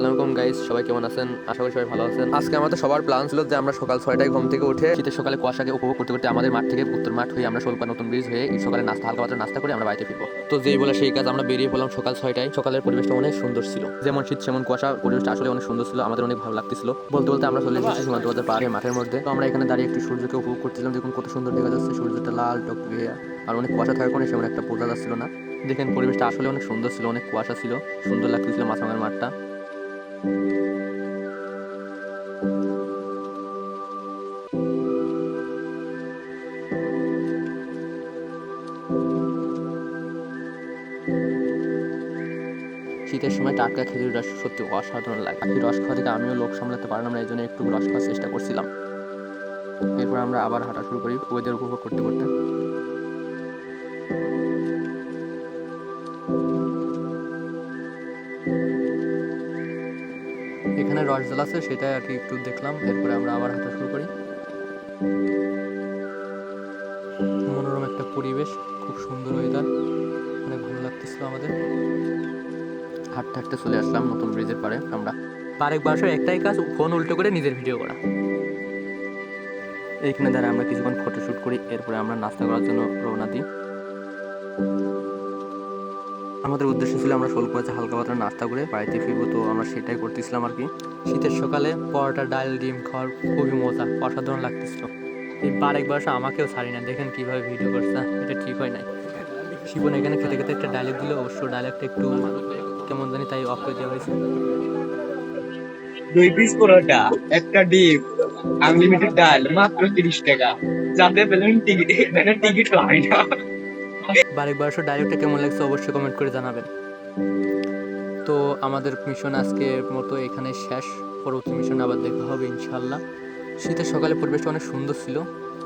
আসসালামু আলাইকুম গাইস, সবাই কেমন আছেন? আশা করি সবাই ভালো আছেন। আজকে আমাদের সবার প্ল্যান ছিল যে আমরা সকাল 6টায় ঘুম থেকে উঠে শীতের সকালে কুয়াশাকে উপভোগ করতে করতে আমাদের মাঠ থেকে উত্তর মাঠ হয়ে আমরা শোলপা নতুন ব্রিজ হয়ে সকালে নাস্তা হালকা পাতলা নাস্তা করে আমরা বাড়িতে ফিরবো। তো যেই বলে সেই কাজ, আমরা বেরিয়ে পড়লাম সকাল 6টায়। সকালের পরিবেশটা অনেক সুন্দর ছিল, যেমন শীত সেমন কুয়াশা, পরিবেশটা আসলে অনেক সুন্দর ছিল, আমাদের অনেক ভালো লাগতেছিল। বলতে বলতে আমরা চলে এসেছি সীমান্ত বাজার পাড়ে মাঠের মধ্যে। তো আমরা এখানে দাঁড়িয়ে একটু সূর্যকে উপভোগ করছিলাম। দেখুন কত সুন্দর দেখা যাচ্ছে, সূর্যটা লাল টকটকে, আর অনেক কুয়াশা থাকার কারণে সেমন একটা বোঝা যাচ্ছিল না। দেখেন পরিবেশটা আসলে অনেক সুন্দর ছিল, অনেক কুয়াশা ছিল, সুন্দর লাগতেছিল মাছরাঙার মাঠটা। শীতের সময় টাটকা খেজুর রস সত্যি অসাধারণ লাগে। এই রস খাওয়া থেকে আমিও লোভ সামলাতে পারলাম না, এই জন্য একটু রস খাওয়ার চেষ্টা করছিলাম। এরপর আমরা আবার হাঁটা শুরু করি ওয়েদার উপভোগ করতে করতে। এখানে রসজাল আছে, সেটা আর কি একটু দেখলাম। এরপরে আমরা আবার হাঁটা শুরু করি। মনোরম একটা পরিবেশ, খুব সুন্দর ওয়েদার, অনেক ভালো লাগতেছিল আমাদের। হাঁটতে হাঁটতে চলে আসলাম নতুন ব্রিজের পাড়ে। আমরা বারেক বাসের একটাই কাজ, ফোন উল্টো করে নিজের ভিডিও করা। এইখানে দ্বারা আমরা কিছুক্ষণ ফটোশ্যুট করি, এরপরে আমরা নাস্তা করার জন্য রওনা দিই। আমাদের উদ্দেশ্য ছিল আমরা শোলকুয়াতে হালকা পাতলা নাস্তা করে বাড়িতে ফিরবো, তো আমরা সেটাই করতেছিলাম আর কি। শীতের সকালে পরোটা ডাল ডিম খাওয়ার খুবই মজা, অসাধারণ লাগতেছিল। এই বারেক বাসা আমাকেও ছাড়ি না, দেখেন কিভাবে ভিডিও করছে, এটা ঠিক হয় নাই। শিবন এখানে খেতে খেতে একটা ডায়লগ দিল, অবশ্য ডায়লগটা একটু কেমন জানি, তাই অফ করে দেওয়া হয়েছে। 2 পিস পরোটা, একটা ডিম, আনলিমিটেড ডাল, মাত্র 30 টাকা। যাতে পেলেন টিকিট, এখানে টিকিট হয় না। বারেক বাসা ডায়লগটা কেমন লাগছে অবশ্যই কমেন্ট করে জানাবেন। তো আমাদের মিশন আজকের মতো এখানে শেষ। পরবর্তী মিশনে আবার দেখা হবে ইনশাল্লাহ। শীতের সকালে পরিবেশটা অনেক সুন্দর ছিল,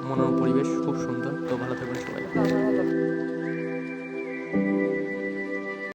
মনোরম পরিবেশ, খুব সুন্দর। তো ভালো থাকবেন সবাই।